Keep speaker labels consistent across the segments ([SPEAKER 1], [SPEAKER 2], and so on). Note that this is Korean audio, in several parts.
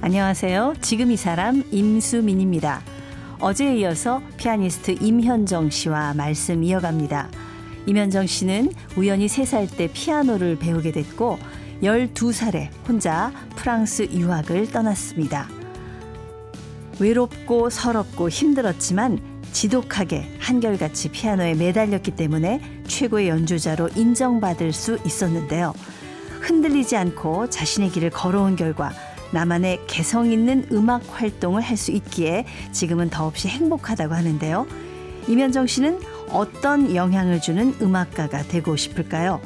[SPEAKER 1] 안녕하세요. 지금 이 사람 임수민입니다. 어제에 이어서 피아니스트 임현정 씨와 말씀 이어갑니다. 임현정 씨는 우연히 3살 때 피아노를 배우게 됐고 12살에 혼자 프랑스 유학을 떠났습니다. 외롭고 서럽고 힘들었지만 지독하게 한결같이 피아노에 매달렸기 때문에 최고의 연주자로 인정받을 수 있었는데요. 흔들리지 않고 자신의 길을 걸어온 결과 나만의 개성 있는 음악 활동을 할 수 있기에 지금은 더없이 행복하다고 하는데요. 임현정 씨는 어떤 영향을 주는 음악가가 되고 싶을까요?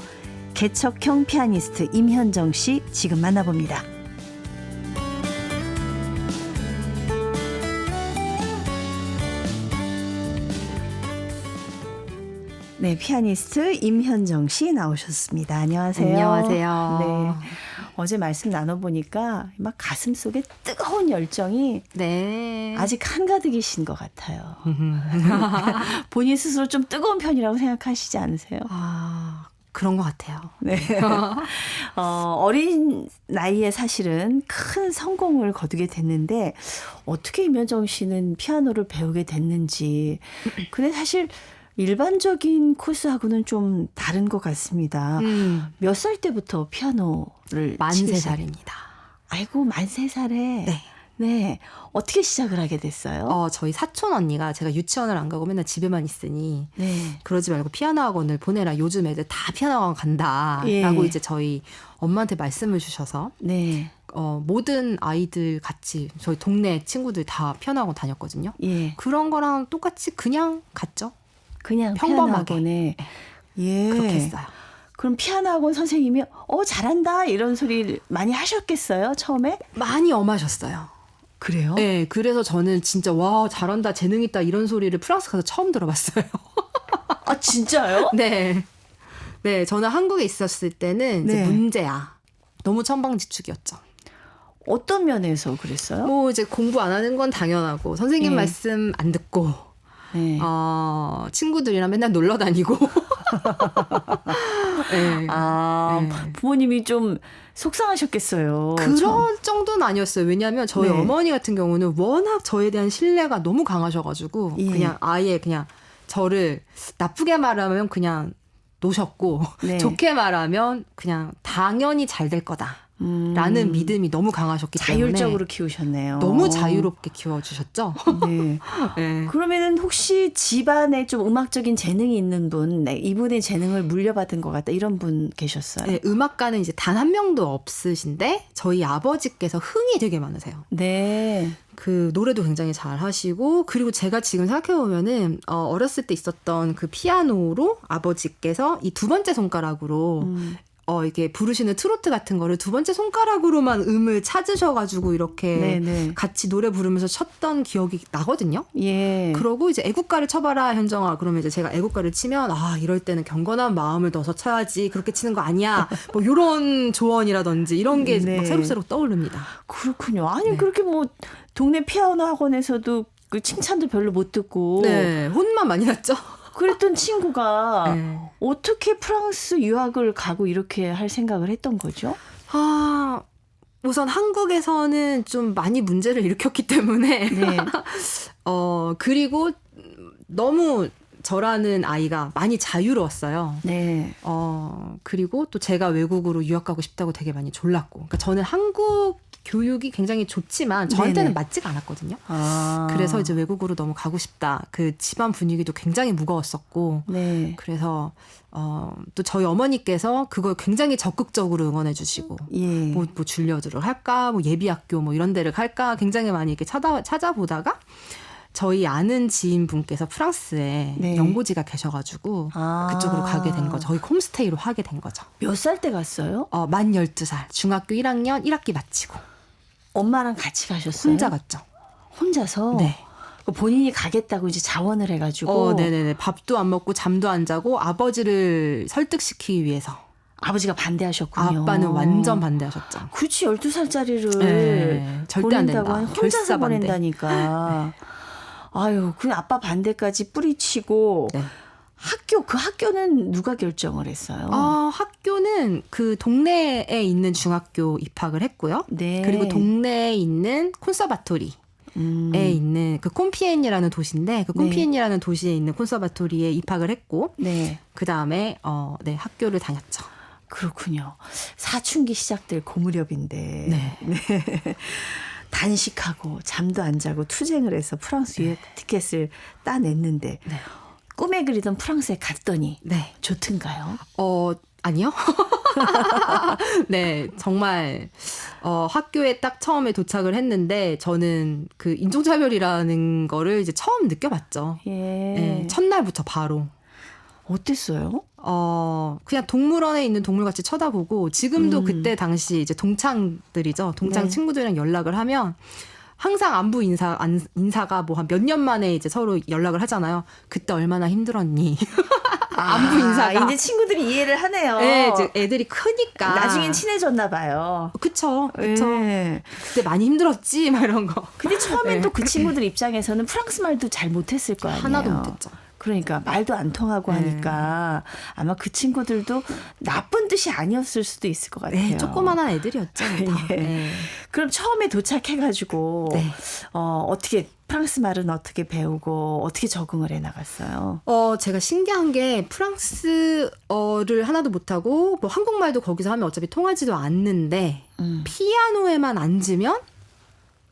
[SPEAKER 1] 개척형 피아니스트 임현정 씨 지금 만나봅니다. 네, 피아니스트 임현정 씨 나오셨습니다. 안녕하세요.
[SPEAKER 2] 안녕하세요.
[SPEAKER 1] 네, 어제 말씀 나눠보니까 막 가슴 속에 뜨거운 열정이
[SPEAKER 2] 네.
[SPEAKER 1] 아직 한가득이신 것 같아요. 본인 스스로 좀 뜨거운 편이라고 생각하시지 않으세요?
[SPEAKER 2] 그런 것 같아요.
[SPEAKER 1] 네. 어린 나이에 사실은 큰 성공을 거두게 됐는데 어떻게 임현정 씨는 피아노를 배우게 됐는지. 근데 사실 일반적인 코스하고는 좀 다른 것 같습니다. 몇 살 때부터 피아노를
[SPEAKER 2] 만 3살입니다.
[SPEAKER 1] 아이고, 만 3살에.
[SPEAKER 2] 네.
[SPEAKER 1] 네. 어떻게 시작을 하게 됐어요?
[SPEAKER 2] 저희 사촌 언니가 제가 유치원을 안 가고 맨날 집에만 있으니
[SPEAKER 1] 네.
[SPEAKER 2] 그러지 말고 피아노 학원을 보내라. 요즘 애들 다 피아노 학원 간다.
[SPEAKER 1] 예.
[SPEAKER 2] 라고 이제 저희 엄마한테 말씀을 주셔서
[SPEAKER 1] 네.
[SPEAKER 2] 모든 아이들 같이 저희 동네 친구들 다 피아노 학원 다녔거든요.
[SPEAKER 1] 예.
[SPEAKER 2] 그런 거랑 똑같이 그냥 갔죠.
[SPEAKER 1] 그냥
[SPEAKER 2] 평범하게.
[SPEAKER 1] 피아노 학원에. 예.
[SPEAKER 2] 그렇게 했어요.
[SPEAKER 1] 그럼 피아노 학원 선생님이 잘한다 이런 소리를 많이 하셨겠어요, 처음에?
[SPEAKER 2] 많이 엄하셨어요.
[SPEAKER 1] 그래요?
[SPEAKER 2] 네, 그래서 저는 진짜 와 잘한다 재능 있다 이런 소리를 프랑스 가서 처음 들어봤어요.
[SPEAKER 1] 아, 진짜요?
[SPEAKER 2] 네, 네, 저는 한국에 있었을 때는 이제
[SPEAKER 1] 네.
[SPEAKER 2] 문제야. 너무 천방지축이었죠.
[SPEAKER 1] 어떤 면에서 그랬어요?
[SPEAKER 2] 뭐 이제 공부 안 하는 건 당연하고 선생님
[SPEAKER 1] 네.
[SPEAKER 2] 말씀 안 듣고
[SPEAKER 1] 네.
[SPEAKER 2] 친구들이랑 맨날 놀러 다니고. 네.
[SPEAKER 1] 네. 부모님이 좀 속상하셨겠어요.
[SPEAKER 2] 그런 정도는 아니었어요. 왜냐하면 저희
[SPEAKER 1] 네.
[SPEAKER 2] 어머니 같은 경우는 워낙 저에 대한 신뢰가 너무 강하셔가지고
[SPEAKER 1] 예.
[SPEAKER 2] 그냥 아예 그냥 저를 나쁘게 말하면 그냥 놓으셨고
[SPEAKER 1] 네.
[SPEAKER 2] 좋게 말하면 그냥 당연히 잘 될 거다라는 믿음이 너무 강하셨기 때문에
[SPEAKER 1] 자율적으로 키우셨네요.
[SPEAKER 2] 너무 자유롭게 키워주셨죠.
[SPEAKER 1] 네.
[SPEAKER 2] 네.
[SPEAKER 1] 그러면은 혹시 집안에 좀 음악적인 재능이 있는 분, 네, 이분의 재능을 물려받은 것 같다 이런 분 계셨어요?
[SPEAKER 2] 네, 음악가는 이제 단 한 명도 없으신데 저희 아버지께서 흥이 되게 많으세요.
[SPEAKER 1] 네.
[SPEAKER 2] 그 노래도 굉장히 잘 하시고 그리고 제가 지금 생각해보면은 어렸을 때 있었던 그 피아노로 아버지께서 이 두 번째 손가락으로 이렇게 부르시는 트로트 같은 거를 두 번째 손가락으로만 음을 찾으셔가지고 이렇게
[SPEAKER 1] 네네.
[SPEAKER 2] 같이 노래 부르면서 쳤던 기억이 나거든요.
[SPEAKER 1] 예.
[SPEAKER 2] 그러고 이제 애국가를 쳐봐라 현정아. 그러면 이제 제가 애국가를 치면 이럴 때는 경건한 마음을 넣어서 쳐야지 그렇게 치는 거 아니야. 뭐 이런 조언이라든지 이런 게
[SPEAKER 1] 네.
[SPEAKER 2] 막 새록새록 떠오릅니다.
[SPEAKER 1] 그렇군요. 아니
[SPEAKER 2] 네.
[SPEAKER 1] 그렇게 뭐 동네 피아노 학원에서도 그 칭찬도 별로 못 듣고
[SPEAKER 2] 네, 혼만 많이 났죠.
[SPEAKER 1] 그랬던 친구가
[SPEAKER 2] 네.
[SPEAKER 1] 어떻게 프랑스 유학을 가고 이렇게 할 생각을 했던 거죠?
[SPEAKER 2] 우선 한국에서는 좀 많이 문제를 일으켰기 때문에
[SPEAKER 1] 네.
[SPEAKER 2] 그리고 너무 저라는 아이가 많이 자유로웠어요.
[SPEAKER 1] 네.
[SPEAKER 2] 그리고 또 제가 외국으로 유학 가고 싶다고 되게 많이 졸랐고. 그러니까 저는 한국 교육이 굉장히 좋지만 저한테는
[SPEAKER 1] 네네.
[SPEAKER 2] 맞지가 않았거든요.
[SPEAKER 1] 아.
[SPEAKER 2] 그래서 이제 외국으로 너무 가고 싶다. 그 집안 분위기도 굉장히 무거웠었고.
[SPEAKER 1] 네.
[SPEAKER 2] 그래서 또 저희 어머니께서 그걸 굉장히 적극적으로 응원해 주시고
[SPEAKER 1] 예.
[SPEAKER 2] 뭐 줄려들을 할까 뭐 예비학교 뭐 이런 데를 갈까 굉장히 많이 이렇게 찾아보다가 저희 아는 지인분께서 프랑스에
[SPEAKER 1] 네.
[SPEAKER 2] 연고지가 계셔가지고 그쪽으로 가게 된 거죠. 저희 홈스테이로 하게 된 거죠.
[SPEAKER 1] 몇 살 때 갔어요?
[SPEAKER 2] 만 12살 중학교 1학년 1학기 마치고
[SPEAKER 1] 엄마랑 같이 가셨어요?
[SPEAKER 2] 혼자 갔죠.
[SPEAKER 1] 혼자서?
[SPEAKER 2] 네.
[SPEAKER 1] 본인이 가겠다고 이제 자원을 해가지고.
[SPEAKER 2] 네네네. 밥도 안 먹고 잠도 안 자고 아버지를 설득시키기 위해서.
[SPEAKER 1] 아버지가 반대하셨군요.
[SPEAKER 2] 아빠는 완전 반대하셨죠.
[SPEAKER 1] 그렇지 12살짜리를
[SPEAKER 2] 네, 절대 안 된다.
[SPEAKER 1] 혼자서
[SPEAKER 2] 결사 반대.
[SPEAKER 1] 보낸다니까.
[SPEAKER 2] 네.
[SPEAKER 1] 아유, 그 아빠 반대까지 뿌리치고
[SPEAKER 2] 네.
[SPEAKER 1] 그 학교는 누가 결정을 했어요?
[SPEAKER 2] 학교는 그 동네에 있는 중학교 입학을 했고요.
[SPEAKER 1] 네.
[SPEAKER 2] 그리고 동네에 있는 콘서바토리에 있는 그 콤피엔이라는 도시인데 그 콤피엔이라는 도시에 있는 콘서바토리에 입학을 했고
[SPEAKER 1] 네.
[SPEAKER 2] 그 다음에 네, 학교를 다녔죠.
[SPEAKER 1] 그렇군요. 사춘기 시작될 그 무렵인데
[SPEAKER 2] 네.
[SPEAKER 1] 단식하고 잠도 안 자고 투쟁을 해서 프랑스 유학 티켓을 따냈는데
[SPEAKER 2] 네.
[SPEAKER 1] 꿈에 그리던 프랑스에 갔더니
[SPEAKER 2] 네.
[SPEAKER 1] 좋던가요?
[SPEAKER 2] 아니요. 네, 정말 학교에 딱 처음에 도착을 했는데 저는 그 인종차별이라는 거를 이제 처음 느껴봤죠.
[SPEAKER 1] 예.
[SPEAKER 2] 네, 첫날부터 바로.
[SPEAKER 1] 어땠어요?
[SPEAKER 2] 그냥 동물원에 있는 동물같이 쳐다보고 지금도 그때 당시 이제 동창들이죠. 동창
[SPEAKER 1] 네.
[SPEAKER 2] 친구들이랑 연락을 하면 항상 안부 인사가 뭐 한 몇 년 만에 이제 서로 연락을 하잖아요. 그때 얼마나 힘들었니? 안부 인사가.
[SPEAKER 1] 이제 친구들이 이해를 하네요.
[SPEAKER 2] 네, 이제 애들이 크니까.
[SPEAKER 1] 나중엔 친해졌나 봐요.
[SPEAKER 2] 그쵸.
[SPEAKER 1] 예.
[SPEAKER 2] 그때 많이 힘들었지, 막 이런 거.
[SPEAKER 1] 근데 처음엔
[SPEAKER 2] 네.
[SPEAKER 1] 또 그 친구들 입장에서는 프랑스 말도 잘 못했을 거 아니에요.
[SPEAKER 2] 하나도 못했죠.
[SPEAKER 1] 그러니까 말도 안 통하고 하니까 아마 그 친구들도 나쁜 뜻이 아니었을 수도 있을 것 같아요.
[SPEAKER 2] 네, 조그만한 애들이었죠. 다.
[SPEAKER 1] 예.
[SPEAKER 2] 네.
[SPEAKER 1] 그럼 처음에 도착해가지고
[SPEAKER 2] 네.
[SPEAKER 1] 어떻게 프랑스 말은 어떻게 배우고 어떻게 적응을 해 나갔어요?
[SPEAKER 2] 제가 신기한 게 프랑스어를 하나도 못하고 뭐 한국말도 거기서 하면 어차피 통하지도 않는데 피아노에만 앉으면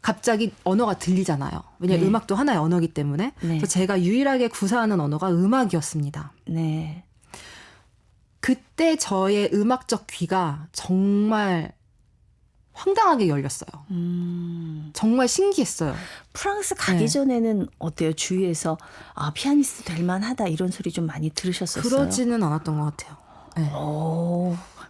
[SPEAKER 2] 갑자기 언어가 들리잖아요. 왜냐하면
[SPEAKER 1] 네.
[SPEAKER 2] 음악도 하나의 언어이기 때문에.
[SPEAKER 1] 네.
[SPEAKER 2] 그래서 제가 유일하게 구사하는 언어가 음악이었습니다.
[SPEAKER 1] 네.
[SPEAKER 2] 그때 저의 음악적 귀가 정말 황당하게 열렸어요. 정말 신기했어요.
[SPEAKER 1] 프랑스 가기
[SPEAKER 2] 네.
[SPEAKER 1] 전에는 어때요? 주위에서 피아니스트 될 만하다 이런 소리 좀 많이 들으셨었어요?
[SPEAKER 2] 그러지는 않았던 것 같아요. 네.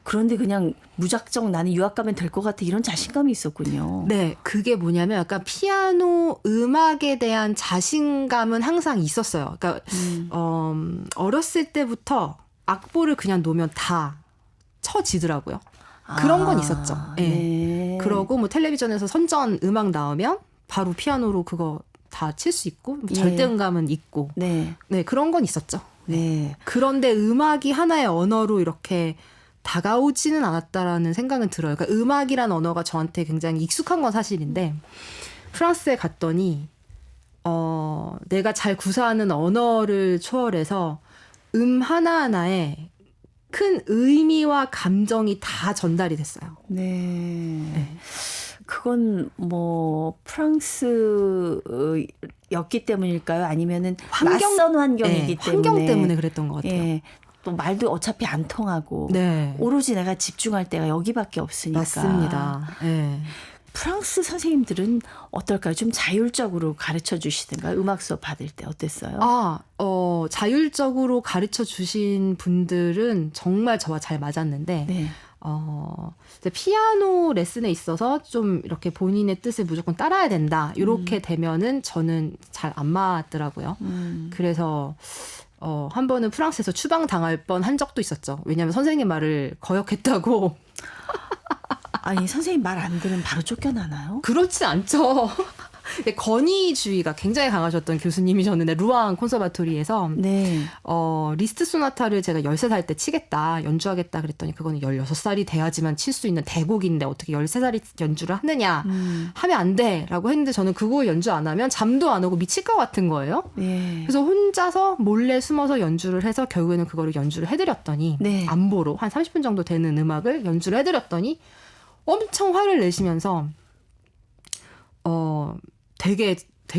[SPEAKER 1] 그런데 그냥 무작정 나는 유학 가면 될 것 같아 이런 자신감이 있었군요.
[SPEAKER 2] 네, 그게 뭐냐면 약간 피아노 음악에 대한 자신감은 항상 있었어요. 그러니까 어렸을 때부터 악보를 그냥 놓으면 다 쳐지더라고요. 그런 건 있었죠. 네.
[SPEAKER 1] 네.
[SPEAKER 2] 그러고 뭐 텔레비전에서 선전 음악 나오면 바로 피아노로 그거 다 칠 수 있고 뭐 절대음감은 있고
[SPEAKER 1] 네.
[SPEAKER 2] 네, 그런 건 있었죠.
[SPEAKER 1] 네.
[SPEAKER 2] 그런데 음악이 하나의 언어로 이렇게 다가오지는 않았다라는 생각은 들어요. 그러니까 음악이란 언어가 저한테 굉장히 익숙한 건 사실인데 프랑스에 갔더니 내가 잘 구사하는 언어를 초월해서 하나하나에 큰 의미와 감정이 다 전달이 됐어요.
[SPEAKER 1] 네. 그건 뭐 프랑스였기 때문일까요? 아니면은 낯선 환경이기 때문에
[SPEAKER 2] 환경 때문에 그랬던 것 같아요.
[SPEAKER 1] 예. 또 말도 어차피 안 통하고
[SPEAKER 2] 네.
[SPEAKER 1] 오로지 내가 집중할 때가 여기밖에 없으니까.
[SPEAKER 2] 맞습니다. 네.
[SPEAKER 1] 프랑스 선생님들은 어떨까요? 좀 자율적으로 가르쳐 주시든가 음악 수업 받을 때 어땠어요?
[SPEAKER 2] 자율적으로 가르쳐 주신 분들은 정말 저와 잘 맞았는데
[SPEAKER 1] 네.
[SPEAKER 2] 이제 피아노 레슨에 있어서 좀 이렇게 본인의 뜻을 무조건 따라야 된다. 이렇게 되면은 저는 잘 안 맞더라고요. 그래서 한 번은 프랑스에서 추방 당할 뻔 한 적도 있었죠. 왜냐하면 선생님 말을 거역했다고.
[SPEAKER 1] 아니 선생님 말 안 들으면 바로 쫓겨나나요?
[SPEAKER 2] 그렇지 않죠. 권위주의가 굉장히 강하셨던 교수님이셨는데 루앙 콘서바토리에서
[SPEAKER 1] 네.
[SPEAKER 2] 리스트 소나타를 제가 13살 때 치겠다, 연주하겠다 그랬더니 그거는 16살이 돼야지만 칠 수 있는 대곡인데 어떻게 13살이 연주를 하느냐 하면 안 돼라고 했는데 저는 그거 연주 안 하면 잠도 안 오고 미칠 것 같은 거예요.
[SPEAKER 1] 네.
[SPEAKER 2] 그래서 혼자서 몰래 숨어서 연주를 해서 결국에는 그거를 연주를 해드렸더니
[SPEAKER 1] 네.
[SPEAKER 2] 안보로 한 30분 정도 되는 음악을 연주를 해드렸더니 엄청 화를 내시면서 되게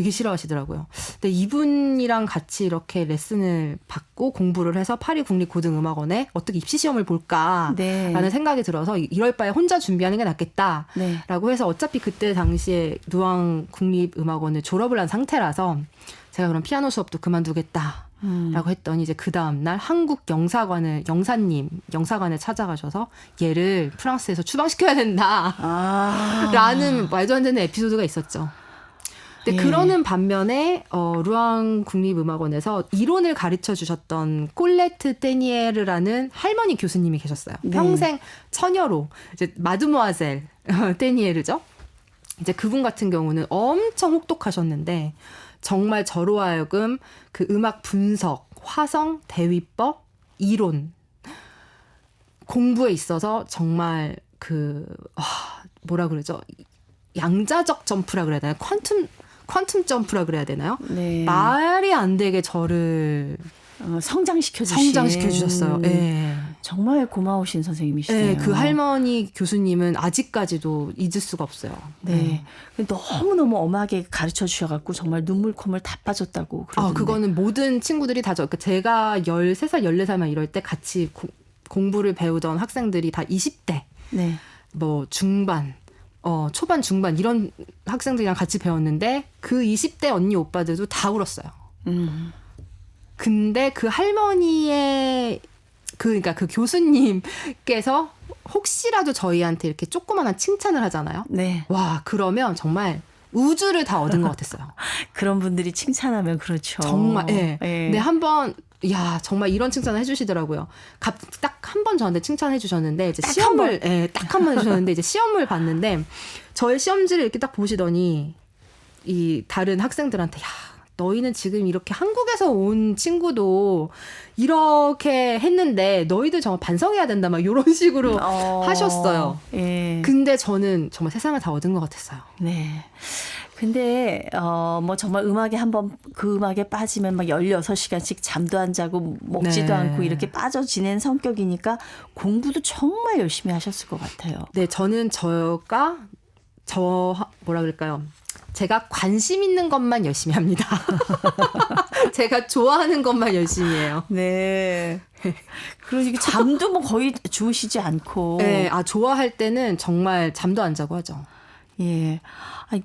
[SPEAKER 2] 싫어하시더라고요. 근데 이분이랑 같이 이렇게 레슨을 받고 공부를 해서 파리 국립고등음악원에 어떻게 입시 시험을 볼까라는
[SPEAKER 1] 네.
[SPEAKER 2] 생각이 들어서 이럴 바에 혼자 준비하는 게 낫겠다라고
[SPEAKER 1] 네.
[SPEAKER 2] 해서 어차피 그때 당시에 루앙 국립음악원을 졸업을 한 상태라서 제가 그럼 피아노 수업도 그만두겠다. 라고 했더니 이제 그 다음날 한국 영사관을 영사관에 찾아가셔서 얘를 프랑스에서 추방시켜야 된다 라는 말도 안 되는 에피소드가 있었죠. 근데
[SPEAKER 1] 예.
[SPEAKER 2] 그러는 반면에 루앙 국립음악원에서 이론을 가르쳐 주셨던 콜레트 테니에르라는 할머니 교수님이 계셨어요.
[SPEAKER 1] 네.
[SPEAKER 2] 평생 처녀로 이제 마드모아젤 테니에르죠. 이제 그분 같은 경우는 엄청 혹독하셨는데 정말 저로 하여금 그 음악 분석, 화성, 대위법, 이론 공부에 있어서 정말 뭐라 그러죠? 양자적 점프라 그래야 되나요? 퀀텀 점프라 그래야 되나요?
[SPEAKER 1] 네.
[SPEAKER 2] 말이 안 되게 저를
[SPEAKER 1] 성장시켜
[SPEAKER 2] 주셨어요. 네.
[SPEAKER 1] 정말 고마우신 선생님이시네요.
[SPEAKER 2] 네, 그 할머니 교수님은 아직까지도 잊을 수가 없어요.
[SPEAKER 1] 네. 너무너무 엄하게 가르쳐 주셔갖고 정말 눈물 콧물 다 빠졌다고 그러던데.
[SPEAKER 2] 그거는 모든 친구들이 다 그러니까 제가 13살, 14살만 이럴 때 같이 공부를 배우던 학생들이 다 20대,
[SPEAKER 1] 네.
[SPEAKER 2] 뭐 중반, 초반, 중반 이런 학생들이랑 같이 배웠는데 그 20대 언니 오빠들도 다 울었어요. 근데 그 할머니의 그러니까 그 교수님께서 혹시라도 저희한테 이렇게 조그마한 칭찬을 하잖아요.
[SPEAKER 1] 네.
[SPEAKER 2] 와, 그러면 정말 우주를 다 얻은 것 같았어요.
[SPEAKER 1] 그런 분들이 칭찬하면 그렇죠.
[SPEAKER 2] 정말, 예.
[SPEAKER 1] 네.
[SPEAKER 2] 근데 한번, 정말 이런 칭찬을 해주시더라고요. 딱 한 번 저한테 칭찬해 주셨는데, 이제 시험을, 딱 한 번 해주셨는데, 이제 시험을 봤는데, 저의 시험지를 이렇게 딱 보시더니, 이 다른 학생들한테, 너희는 지금 이렇게 한국에서 온 친구도 이렇게 했는데 너희들 정말 반성해야 된다 막 이런 식으로 하셨어요.
[SPEAKER 1] 예.
[SPEAKER 2] 근데 저는 정말 세상을 다 얻은 것 같았어요.
[SPEAKER 1] 네. 근데 뭐 정말 음악에 한번 그 음악에 빠지면 막 16시간씩 잠도 안 자고 먹지도 않고 이렇게 빠져 지낸 성격이니까 공부도 정말 열심히 하셨을 것 같아요.
[SPEAKER 2] 네, 저는 뭐라 그럴까요? 제가 관심 있는 것만 열심히 합니다. 제가 좋아하는 것만 열심히 해요.
[SPEAKER 1] 네. 그러니까 잠도 뭐 거의 주무시지 않고.
[SPEAKER 2] 네, 좋아할 때는 정말 잠도 안 자고 하죠.
[SPEAKER 1] 예. 한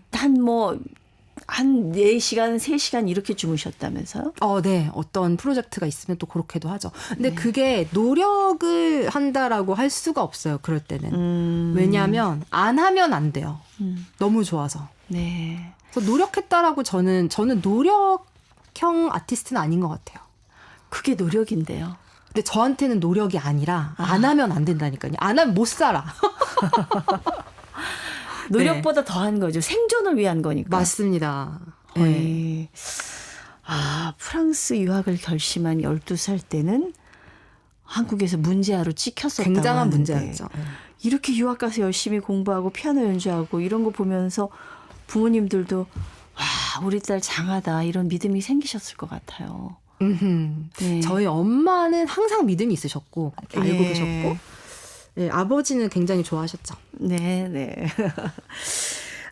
[SPEAKER 1] 4시간, 3시간 이렇게 주무셨다면서요?
[SPEAKER 2] 네. 어떤 프로젝트가 있으면 또 그렇게도 하죠. 근데 그게 노력을 한다라고 할 수가 없어요. 그럴 때는. 왜냐하면 안 하면 안 돼요. 너무 좋아서.
[SPEAKER 1] 네.
[SPEAKER 2] 그래서 노력했다라고 저는 노력형 아티스트는 아닌 것 같아요.
[SPEAKER 1] 그게 노력인데요.
[SPEAKER 2] 근데 저한테는 노력이 아니라 안 하면 안 된다니까요. 안 하면 못 살아.
[SPEAKER 1] 노력보다 더한 거죠. 생존을 위한 거니까.
[SPEAKER 2] 맞습니다.
[SPEAKER 1] 네. 프랑스 유학을 결심한 12살 때는 한국에서 문제아로 찍혔었다고
[SPEAKER 2] 굉장한
[SPEAKER 1] 하는데
[SPEAKER 2] 문제였죠.
[SPEAKER 1] 이렇게 유학 가서 열심히 공부하고 피아노 연주하고 이런 거 보면서 부모님들도 우리 딸 장하다 이런 믿음이 생기셨을 것 같아요. 네.
[SPEAKER 2] 저희 엄마는 항상 믿음이 있으셨고 알고 계셨고 아버지는 굉장히 좋아하셨죠.
[SPEAKER 1] 네.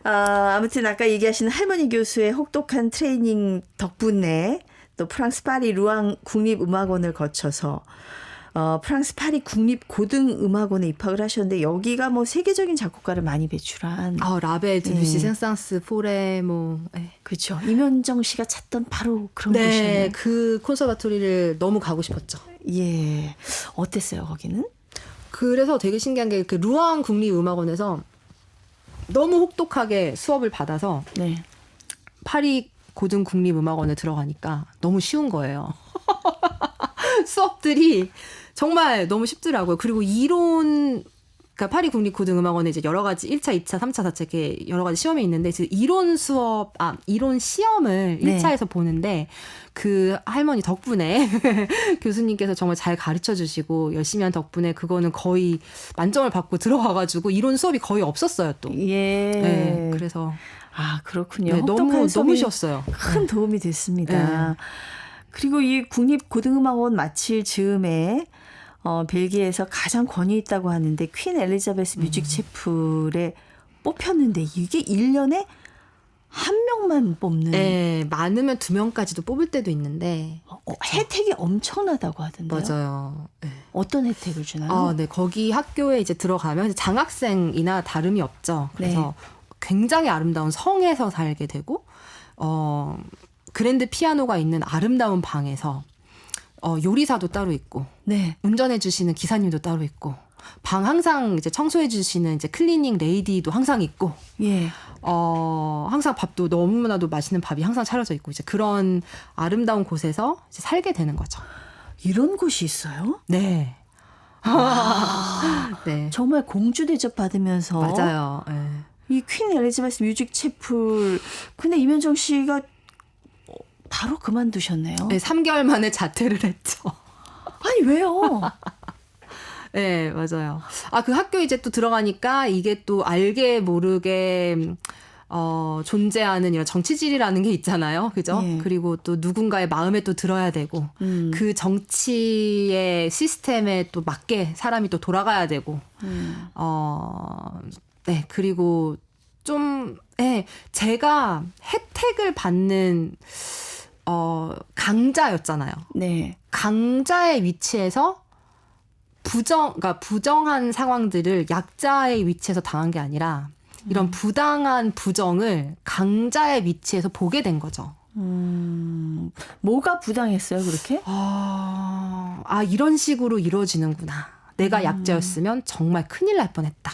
[SPEAKER 1] 아무튼 아까 얘기하신 할머니 교수의 혹독한 트레이닝 덕분에 또 프랑스 파리 루앙 국립음악원을 거쳐서 프랑스 파리 국립고등음악원에 입학을 하셨는데 여기가 뭐 세계적인 작곡가를 많이 배출한
[SPEAKER 2] 라벨, 드뷔시, 생상스, 포레
[SPEAKER 1] 그렇죠. 임현정 씨가 찾던 바로 그런
[SPEAKER 2] 곳이에요.
[SPEAKER 1] 곳이네요.
[SPEAKER 2] 그 콘서바토리를 너무 가고 싶었죠.
[SPEAKER 1] 예. 어땠어요, 거기는?
[SPEAKER 2] 그래서 되게 신기한 게 그 루앙 국립음악원에서 너무 혹독하게 수업을 받아서 파리 고등국립음악원에 들어가니까 너무 쉬운 거예요. 수업들이 정말 너무 쉽더라고요. 그리고 그러니까 파리 국립고등음악원에 이제 여러 가지 1차, 2차, 3차, 4차 이렇게 여러 가지 시험이 있는데 이론 시험을 1차에서 보는데 그 할머니 덕분에 교수님께서 정말 잘 가르쳐 주시고 열심히 한 덕분에 그거는 거의 만점을 받고 들어와가지고 이론 수업이 거의 없었어요, 또.
[SPEAKER 1] 예.
[SPEAKER 2] 네, 그래서.
[SPEAKER 1] 그렇군요.
[SPEAKER 2] 너무 쉬웠어요.
[SPEAKER 1] 큰 도움이 됐습니다. 그리고 이 국립고등음악원 마칠 즈음에 벨기에에서 가장 권위 있다고 하는데 퀸 엘리자베스 뮤직 채플에 뽑혔는데 이게 1년에 한 명만 뽑는.
[SPEAKER 2] 네, 많으면 2명까지도 뽑을 때도 있는데.
[SPEAKER 1] 혜택이 엄청나다고 하던데요.
[SPEAKER 2] 맞아요. 네.
[SPEAKER 1] 어떤 혜택을 주나요?
[SPEAKER 2] 네, 거기 학교에 이제 들어가면 장학생이나 다름이 없죠. 그래서 굉장히 아름다운 성에서 살게 되고, 그랜드 피아노가 있는 아름다운 방에서 요리사도 따로 있고, 운전해 주시는 기사님도 따로 있고, 방 항상 이제 청소해 주시는 이제 클리닝 레이디도 항상 있고, 항상 밥도 너무나도 맛있는 밥이 항상 차려져 있고, 이제 그런 아름다운 곳에서 이제 살게 되는 거죠.
[SPEAKER 1] 이런 곳이 있어요?
[SPEAKER 2] 네.
[SPEAKER 1] 네. 정말 공주 대접 받으면서.
[SPEAKER 2] 맞아요. 네.
[SPEAKER 1] 이 퀸 엘리자베스 뮤직 채플. 근데 임현정 씨가 바로 그만두셨네요.
[SPEAKER 2] 네, 3개월 만에 자퇴를 했죠.
[SPEAKER 1] 아니 왜요?
[SPEAKER 2] 네, 맞아요. 그 학교 이제 또 들어가니까 이게 또 알게 모르게 존재하는 이런 정치질이라는 게 있잖아요. 그죠?
[SPEAKER 1] 예.
[SPEAKER 2] 그리고 또 누군가의 마음에 또 들어야 되고, 그 정치의 시스템에 또 맞게 사람이 또 돌아가야 되고, 네, 그리고 좀, 네, 제가 혜택을 받는, 강자였잖아요.
[SPEAKER 1] 네.
[SPEAKER 2] 강자의 위치에서 그러니까 부정한 상황들을 약자의 위치에서 당한 게 아니라 이런 부당한 부정을 강자의 위치에서 보게 된 거죠.
[SPEAKER 1] 뭐가 부당했어요, 그렇게?
[SPEAKER 2] 이런 식으로 이루어지는구나. 내가 약자였으면 정말 큰일 날 뻔했다.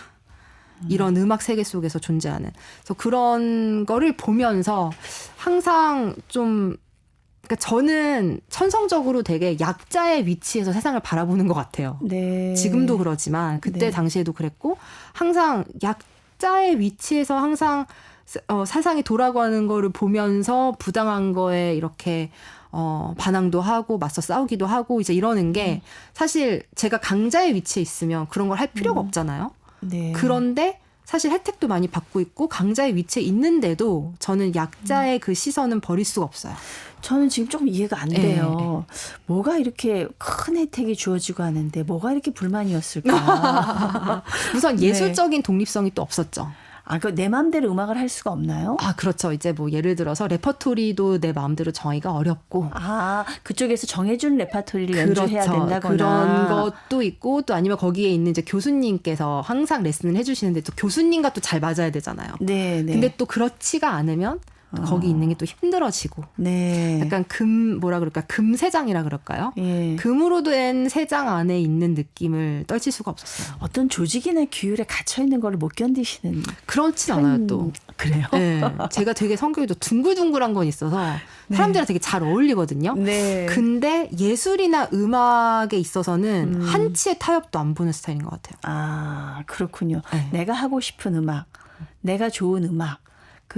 [SPEAKER 2] 이런 음악 세계 속에서 존재하는. 그래서 그런 거를 보면서 항상 좀, 그러니까 저는 천성적으로 되게 약자의 위치에서 세상을 바라보는 것 같아요.
[SPEAKER 1] 네.
[SPEAKER 2] 지금도 그러지만 그때
[SPEAKER 1] 네.
[SPEAKER 2] 당시에도 그랬고, 항상 약자의 위치에서 항상 세상이 돌아가는 거를 보면서 부당한 거에 이렇게 반항도 하고 맞서 싸우기도 하고 이제 이러는 게, 사실 제가 강자의 위치에 있으면 그런 걸 할 필요가 없잖아요.
[SPEAKER 1] 네.
[SPEAKER 2] 그런데 사실 혜택도 많이 받고 있고 강자의 위치에 있는데도 저는 약자의 그 시선은 버릴 수가 없어요.
[SPEAKER 1] 저는 지금 조금 이해가 안 돼요. 뭐가 이렇게 큰 혜택이 주어지고 하는데 뭐가 이렇게 불만이었을까?
[SPEAKER 2] 우선
[SPEAKER 1] 네.
[SPEAKER 2] 예술적인 독립성이 또 없었죠.
[SPEAKER 1] 내 마음대로 음악을 할 수가 없나요?
[SPEAKER 2] 그렇죠. 이제 뭐 예를 들어서 레퍼토리도 내 마음대로 정하기가 어렵고.
[SPEAKER 1] 그쪽에서 정해준 레파토리를
[SPEAKER 2] 그렇죠.
[SPEAKER 1] 연주해야 된다거나.
[SPEAKER 2] 그런 것도 있고, 또 아니면 거기에 있는 이제 교수님께서 항상 레슨을 해주시는데 또 교수님과 또 잘 맞아야 되잖아요.
[SPEAKER 1] 네, 네.
[SPEAKER 2] 근데 또 그렇지가 않으면 또 거기 있는 게 또 힘들어지고.
[SPEAKER 1] 네.
[SPEAKER 2] 약간 금세장이라 그럴까요?
[SPEAKER 1] 예.
[SPEAKER 2] 금으로 된 세장 안에 있는 느낌을 떨칠 수가 없었어요.
[SPEAKER 1] 어떤 조직이나 규율에 갇혀 있는 걸 못 견디시는.
[SPEAKER 2] 그렇진 않아요, 또.
[SPEAKER 1] 그래요?
[SPEAKER 2] 네. 제가 되게 성격이 또 둥글둥글한 건 있어서 사람들이랑 되게 잘 어울리거든요.
[SPEAKER 1] 네.
[SPEAKER 2] 근데 예술이나 음악에 있어서는 한치의 타협도 안 보는 스타일인 것 같아요.
[SPEAKER 1] 그렇군요.
[SPEAKER 2] 네.
[SPEAKER 1] 내가 하고 싶은 음악, 내가 좋은 음악,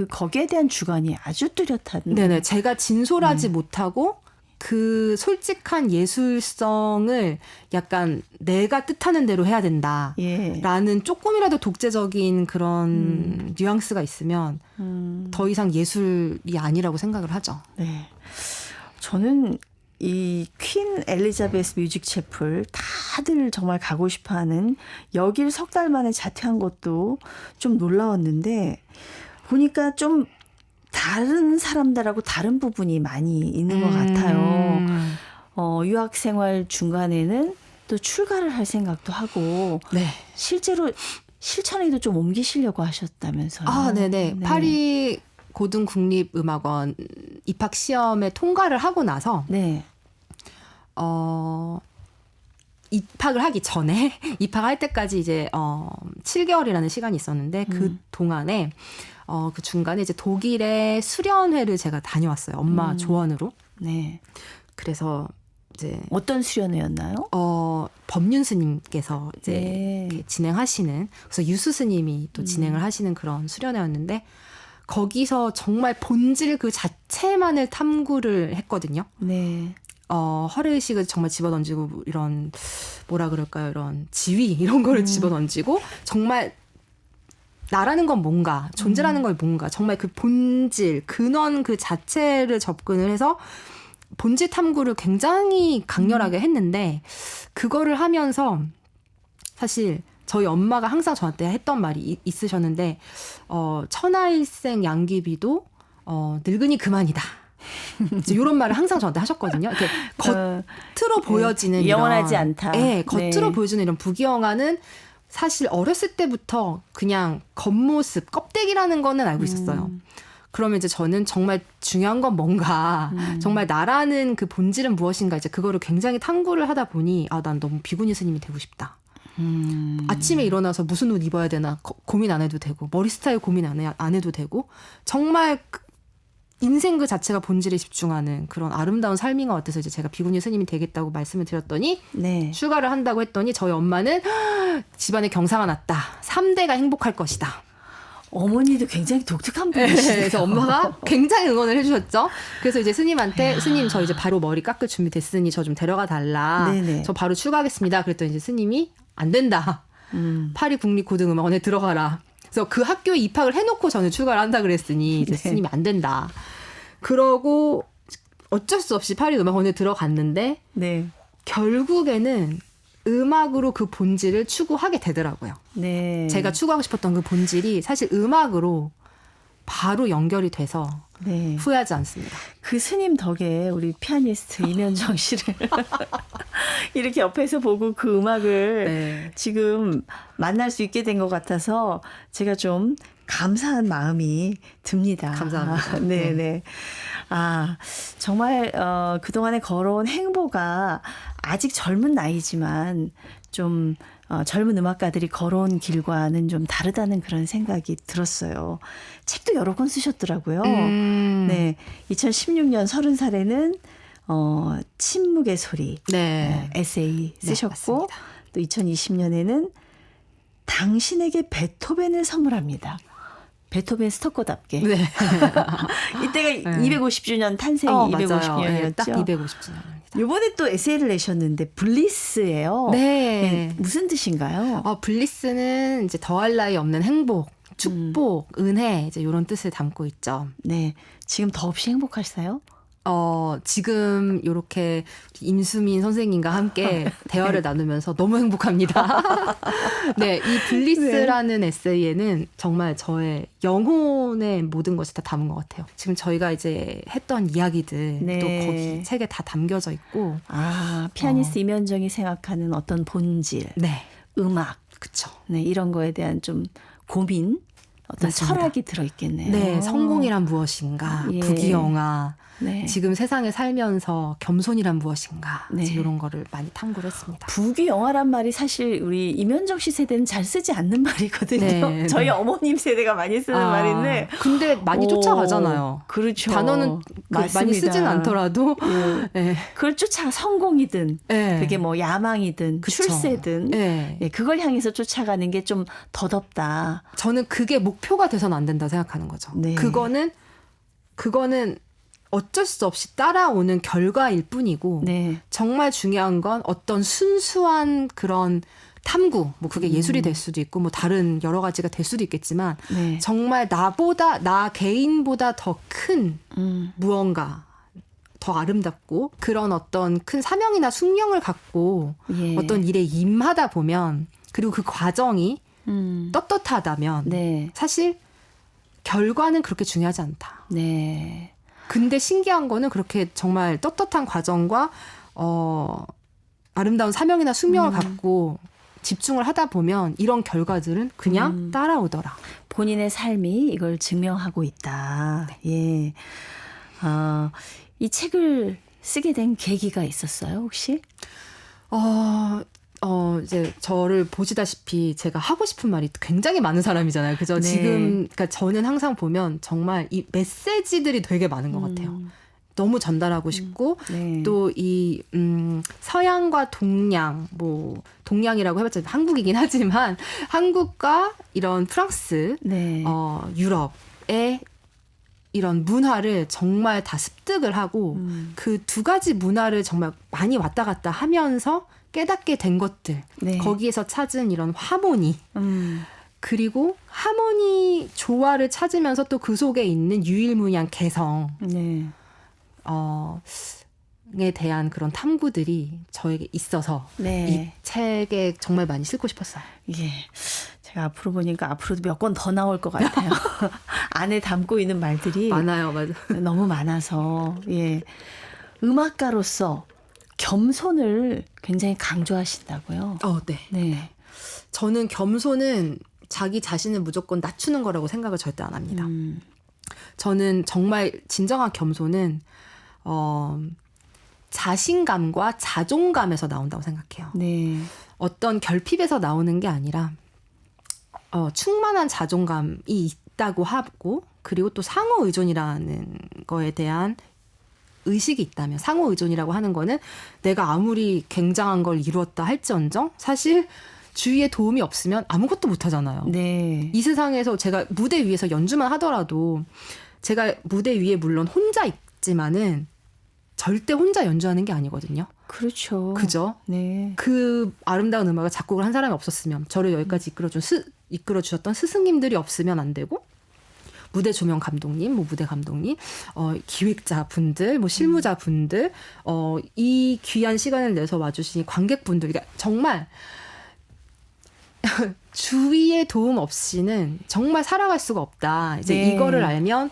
[SPEAKER 1] 거기에 대한 주관이 아주 뚜렷한.
[SPEAKER 2] 네네. 제가 진솔하지 못하고 그 솔직한 예술성을 약간 내가 뜻하는 대로 해야 된다.
[SPEAKER 1] 예.
[SPEAKER 2] 라는 조금이라도 독재적인 그런 뉘앙스가 있으면 더 이상 예술이 아니라고 생각을 하죠.
[SPEAKER 1] 네. 저는 이 퀸 엘리자베스 뮤직 채플 다들 정말 가고 싶어하는, 여길 석 달 만에 자퇴한 것도 좀 놀라웠는데, 보니까 좀 다른 사람들하고 다른 부분이 많이 있는 것 같아요. 유학 생활 중간에는 또 출가를 할 생각도 하고,
[SPEAKER 2] 네.
[SPEAKER 1] 실제로 실천에도 좀 옮기시려고 하셨다면서요.
[SPEAKER 2] 네네.
[SPEAKER 1] 네.
[SPEAKER 2] 파리 고등국립음악원 입학 시험에 통과를 하고 나서
[SPEAKER 1] 네.
[SPEAKER 2] 입학을 하기 전에 입학할 때까지 이제 7개월이라는 시간이 있었는데 그 동안에 그 중간에 이제 독일의 수련회를 제가 다녀왔어요. 엄마 조언으로.
[SPEAKER 1] 네.
[SPEAKER 2] 그래서 이제
[SPEAKER 1] 어떤 수련회였나요?
[SPEAKER 2] 법륜 스님께서 이제
[SPEAKER 1] 네.
[SPEAKER 2] 이렇게 진행하시는, 그래서 유수 스님이 또 진행을 하시는 그런 수련회였는데, 거기서 정말 본질 그 자체만을 탐구를 했거든요.
[SPEAKER 1] 네.
[SPEAKER 2] 허례의식을 정말 집어던지고, 이런 뭐라 그럴까요? 이런 지위 이런 거를 집어던지고, 정말 나라는 건 뭔가, 존재라는 건 뭔가, 정말 그 본질, 근원 그 자체를 접근을 해서 본질 탐구를 굉장히 강렬하게 했는데, 그거를 하면서 사실 저희 엄마가 항상 저한테 했던 말이 있으셨는데, 천하일생 양귀비도 늙으니 그만이다. 이런 말을 항상 저한테 하셨거든요. 이렇게 겉으로 보여지는
[SPEAKER 1] 영원하지
[SPEAKER 2] 이런,
[SPEAKER 1] 않다.
[SPEAKER 2] 네, 겉으로
[SPEAKER 1] 네.
[SPEAKER 2] 보여지는 이런 부귀영화는 사실 어렸을 때부터 그냥 겉모습, 껍데기라는 거는 알고 있었어요. 그러면 이제 저는 정말 중요한 건 뭔가, 정말 나라는 그 본질은 무엇인가, 이제 그거를 굉장히 탐구를 하다 보니, 난 너무 비구니 스님이 되고 싶다. 아침에 일어나서 무슨 옷 입어야 되나 고민 안 해도 되고, 머리 스타일 고민 안 해도 되고, 정말 인생 그 자체가 본질에 집중하는 그런 아름다운 삶인 것 같아서 이제 제가 비구니 스님이 되겠다고 말씀을 드렸더니,
[SPEAKER 1] 네.
[SPEAKER 2] 출가를 한다고 했더니 저희 엄마는 집안에 경사가 났다. 3대가 행복할 것이다.
[SPEAKER 1] 어머니도 굉장히 독특한
[SPEAKER 2] 네,
[SPEAKER 1] 분이시네요.
[SPEAKER 2] 그래서 엄마가 굉장히 응원을 해주셨죠. 그래서 이제 스님한테 스님 저 이제 바로 머리 깎을 준비 됐으니 저 좀 데려가 달라.
[SPEAKER 1] 네네.
[SPEAKER 2] 저 바로 출가하겠습니다. 그랬더니 이제 스님이 안 된다. 파리 국립고등음악원에 들어가라. 그래서 그 학교에 입학을 해놓고 저는 출가를 한다 그랬으니 이제
[SPEAKER 1] 네.
[SPEAKER 2] 스님이 안 된다. 그러고 어쩔 수 없이 파리 음악원에 들어갔는데
[SPEAKER 1] 네.
[SPEAKER 2] 결국에는 음악으로 그 본질을 추구하게 되더라고요.
[SPEAKER 1] 네.
[SPEAKER 2] 제가 추구하고 싶었던 그 본질이 사실 음악으로 바로 연결이 돼서
[SPEAKER 1] 네.
[SPEAKER 2] 후회하지 않습니다.
[SPEAKER 1] 그 스님 덕에 우리 피아니스트 이면정 씨를 이렇게 옆에서 보고 그 음악을
[SPEAKER 2] 네.
[SPEAKER 1] 지금 만날 수 있게 된 것 같아서 제가 좀 감사한 마음이 듭니다.
[SPEAKER 2] 감사합니다.
[SPEAKER 1] 네네. 아, 정말, 그동안에 걸어온 행보가 아직 젊은 나이지만 좀, 젊은 음악가들이 걸어온 길과는 좀 다르다는 그런 생각이 들었어요. 책도 여러 권 쓰셨더라고요. 네. 2016년 30살에는, 침묵의 소리.
[SPEAKER 2] 네.
[SPEAKER 1] 에세이 쓰셨고,
[SPEAKER 2] 맞습니다.
[SPEAKER 1] 또 2020년에는 당신에게 베토벤을 선물합니다. 베토벤 스토커답게.
[SPEAKER 2] 네.
[SPEAKER 1] 이때가
[SPEAKER 2] 네.
[SPEAKER 1] 250주년 탄생
[SPEAKER 2] 맞아요.
[SPEAKER 1] 250주년이었죠.
[SPEAKER 2] 네, 딱 250주년입니다.
[SPEAKER 1] 이번에 또 에세이를 내셨는데 블리스예요.
[SPEAKER 2] 네.
[SPEAKER 1] 무슨 뜻인가요?
[SPEAKER 2] 블리스는 이제 더할 나위 없는 행복, 축복, 은혜 이제 이런 뜻을 담고 있죠.
[SPEAKER 1] 네. 지금 더없이 행복하시나요?
[SPEAKER 2] 지금 이렇게 임수민 선생님과 함께 대화를 나누면서 너무 행복합니다. 네, 이 블리스라는 에세이에는 정말 저의 영혼의 모든 것이 다 담은 것 같아요. 지금 저희가 이제 했던 이야기들
[SPEAKER 1] 네.
[SPEAKER 2] 또 거기 책에 다 담겨져 있고.
[SPEAKER 1] 아, 피아니스트 이면정이 생각하는 어떤 본질,
[SPEAKER 2] 네,
[SPEAKER 1] 음악,
[SPEAKER 2] 그쵸.
[SPEAKER 1] 네, 이런 거에 대한 좀 고민, 어떤
[SPEAKER 2] 맞습니다.
[SPEAKER 1] 철학이 들어있겠네요.
[SPEAKER 2] 네, 성공이란 무엇인가,
[SPEAKER 1] 예.
[SPEAKER 2] 부귀영화,
[SPEAKER 1] 네.
[SPEAKER 2] 지금 세상에 살면서 겸손이란 무엇인가,
[SPEAKER 1] 네.
[SPEAKER 2] 이런 거를 많이 탐구를 했습니다.
[SPEAKER 1] 부귀영화란 말이 사실 우리 이면정 씨 세대는 잘 쓰지 않는 말이거든요.
[SPEAKER 2] 네,
[SPEAKER 1] 저희
[SPEAKER 2] 네.
[SPEAKER 1] 어머님 세대가 많이 쓰는 말인데.
[SPEAKER 2] 근데 많이 쫓아가잖아요.
[SPEAKER 1] 그렇죠.
[SPEAKER 2] 단어는 많이 쓰진 않더라도. 네.
[SPEAKER 1] 그걸 쫓아가 성공이든
[SPEAKER 2] 네.
[SPEAKER 1] 그게 뭐 야망이든
[SPEAKER 2] 그쵸.
[SPEAKER 1] 출세든
[SPEAKER 2] 네.
[SPEAKER 1] 예, 그걸 향해서 쫓아가는 게 좀 더덥다.
[SPEAKER 2] 저는 그게 목표가 돼서는 안 된다 생각하는 거죠.
[SPEAKER 1] 네.
[SPEAKER 2] 그거는 어쩔 수 없이 따라오는 결과일 뿐이고
[SPEAKER 1] 네.
[SPEAKER 2] 정말 중요한 건 어떤 순수한 그런 탐구, 뭐 그게 예술이 될 수도 있고 뭐 다른 여러 가지가 될 수도 있겠지만
[SPEAKER 1] 네.
[SPEAKER 2] 정말 나 개인보다 더 큰 무언가, 더 아름답고 그런 어떤 큰 사명이나 숙명을 갖고
[SPEAKER 1] 예.
[SPEAKER 2] 어떤 일에 임하다 보면 그리고 그 과정이 떳떳하다면
[SPEAKER 1] 네.
[SPEAKER 2] 사실 결과는 그렇게 중요하지 않다.
[SPEAKER 1] 네.
[SPEAKER 2] 근데 신기한 거는 그렇게 정말 떳떳한 과정과 아름다운 사명이나 숙명을 갖고 집중을 하다 보면 이런 결과들은 그냥 따라오더라.
[SPEAKER 1] 본인의 삶이 이걸 증명하고 있다. 예. 이 책을 쓰게 된 계기가 있었어요, 혹시?
[SPEAKER 2] 이제 저를 보시다시피 제가 하고 싶은 말이 굉장히 많은 사람이잖아요. 그죠?
[SPEAKER 1] 네.
[SPEAKER 2] 지금, 그러니까 저는 항상 보면 정말 이 메시지들이 되게 많은 것 같아요. 너무 전달하고 싶고,
[SPEAKER 1] 네.
[SPEAKER 2] 또 이, 서양과 동양, 뭐, 동양이라고 해봤자 한국이긴 하지만, 한국과 이런 프랑스,
[SPEAKER 1] 네.
[SPEAKER 2] 유럽의 이런 문화를 정말 다 습득을 하고, 그 두 가지 문화를 정말 많이 왔다 갔다 하면서 깨닫게 된 것들,
[SPEAKER 1] 네.
[SPEAKER 2] 거기에서 찾은 이런 하모니,
[SPEAKER 1] 음.
[SPEAKER 2] 그리고 하모니 조화를 찾으면서 또 그 속에 있는 유일무이한 개성,
[SPEAKER 1] 네.
[SPEAKER 2] 에 대한 그런 탐구들이 저에게 있어서
[SPEAKER 1] 네.
[SPEAKER 2] 이 책에 정말 많이 싣고 싶었어요.
[SPEAKER 1] 예. 제가 앞으로 보니까 앞으로도 몇 권 더 나올 것 같아요. 안에 담고 있는 말들이
[SPEAKER 2] 많아요, 맞아.
[SPEAKER 1] 너무 많아서, 예. 음악가로서 겸손을 굉장히 강조하신다고요.
[SPEAKER 2] 네.
[SPEAKER 1] 네.
[SPEAKER 2] 저는 겸손은 자기 자신을 무조건 낮추는 거라고 생각을 절대 안 합니다. 저는 정말 진정한 겸손은 자신감과 자존감에서 나온다고 생각해요.
[SPEAKER 1] 네.
[SPEAKER 2] 어떤 결핍에서 나오는 게 아니라 충만한 자존감이 있다고 하고 그리고 또 상호 의존이라는 거에 대한 의식이 있다면 상호 의존이라고 하는 거는 내가 아무리 굉장한 걸 이루었다 할지언정 사실 주위에 도움이 없으면 아무것도 못 하잖아요.
[SPEAKER 1] 네.
[SPEAKER 2] 이 세상에서 제가 무대 위에서 연주만 하더라도 제가 무대 위에 물론 혼자 있지만은 절대 혼자 연주하는 게 아니거든요.
[SPEAKER 1] 그렇죠.
[SPEAKER 2] 그죠?
[SPEAKER 1] 네.
[SPEAKER 2] 그 아름다운 음악을 작곡을 한 사람이 없었으면, 저를 여기까지 이끌어 주셨던 스승님들이 없으면 안 되고, 무대 조명 감독님, 뭐 무대 감독님, 기획자 분들, 뭐 실무자 분들, 이 귀한 시간을 내서 와주신 관객분들, 그러니까 정말 주위의 도움 없이는 정말 살아갈 수가 없다. 이제
[SPEAKER 1] 네.
[SPEAKER 2] 이거를 알면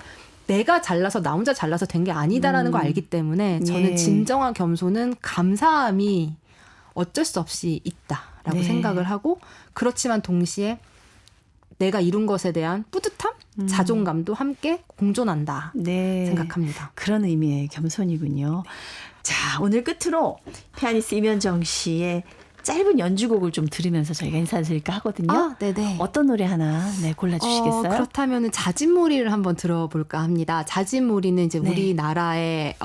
[SPEAKER 2] 내가 잘나서 나 혼자 잘나서 된 게 아니다라는 걸 알기 때문에 저는
[SPEAKER 1] 예.
[SPEAKER 2] 진정한 겸손은 감사함이 어쩔 수 없이 있다라고
[SPEAKER 1] 네.
[SPEAKER 2] 생각을 하고, 그렇지만 동시에 내가 이룬 것에 대한 뿌듯함, 자존감도 함께 공존한다
[SPEAKER 1] 네.
[SPEAKER 2] 생각합니다.
[SPEAKER 1] 그런 의미의 겸손이군요. 자, 오늘 끝으로 피아니스트 임현정 씨의 짧은 연주곡을 좀 들으면서 저희가 인사드릴까 하거든요.
[SPEAKER 2] 아, 네네.
[SPEAKER 1] 어떤 노래 하나 골라주시겠어요?
[SPEAKER 2] 그렇다면 자진몰이를 한번 들어볼까 합니다. 자진몰이는 이제
[SPEAKER 1] 네.
[SPEAKER 2] 우리나라의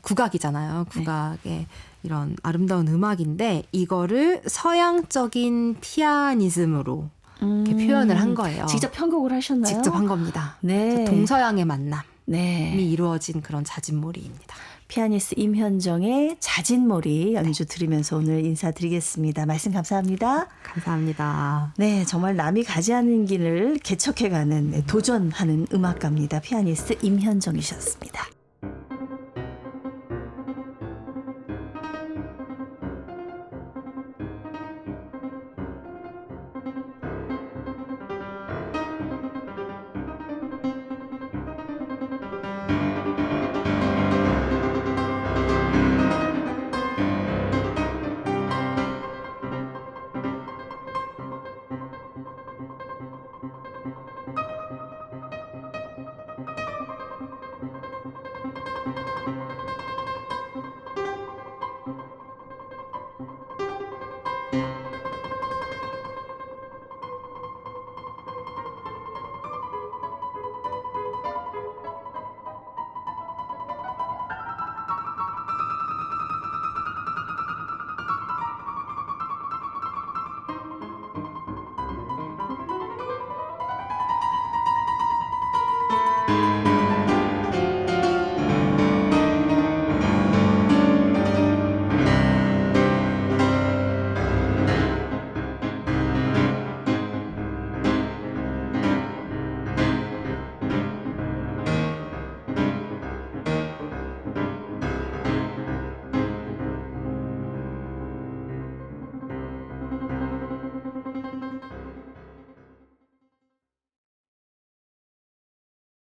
[SPEAKER 2] 국악이잖아요. 국악의 이런 아름다운 음악인데 이거를 서양적인 피아니즘으로 이렇게 표현을 한 거예요.
[SPEAKER 1] 직접 편곡을 하셨나요?
[SPEAKER 2] 직접 한 겁니다.
[SPEAKER 1] 네.
[SPEAKER 2] 동서양의 만남이
[SPEAKER 1] 네.
[SPEAKER 2] 이루어진 그런 자진몰이입니다.
[SPEAKER 1] 피아니스트 임현정의 자진몰이 연주 들으면서 오늘 인사드리겠습니다. 말씀 감사합니다.
[SPEAKER 2] 감사합니다.
[SPEAKER 1] 네, 정말 남이 가지 않은 길을 개척해가는 도전하는 음악가입니다. 피아니스트 임현정이셨습니다.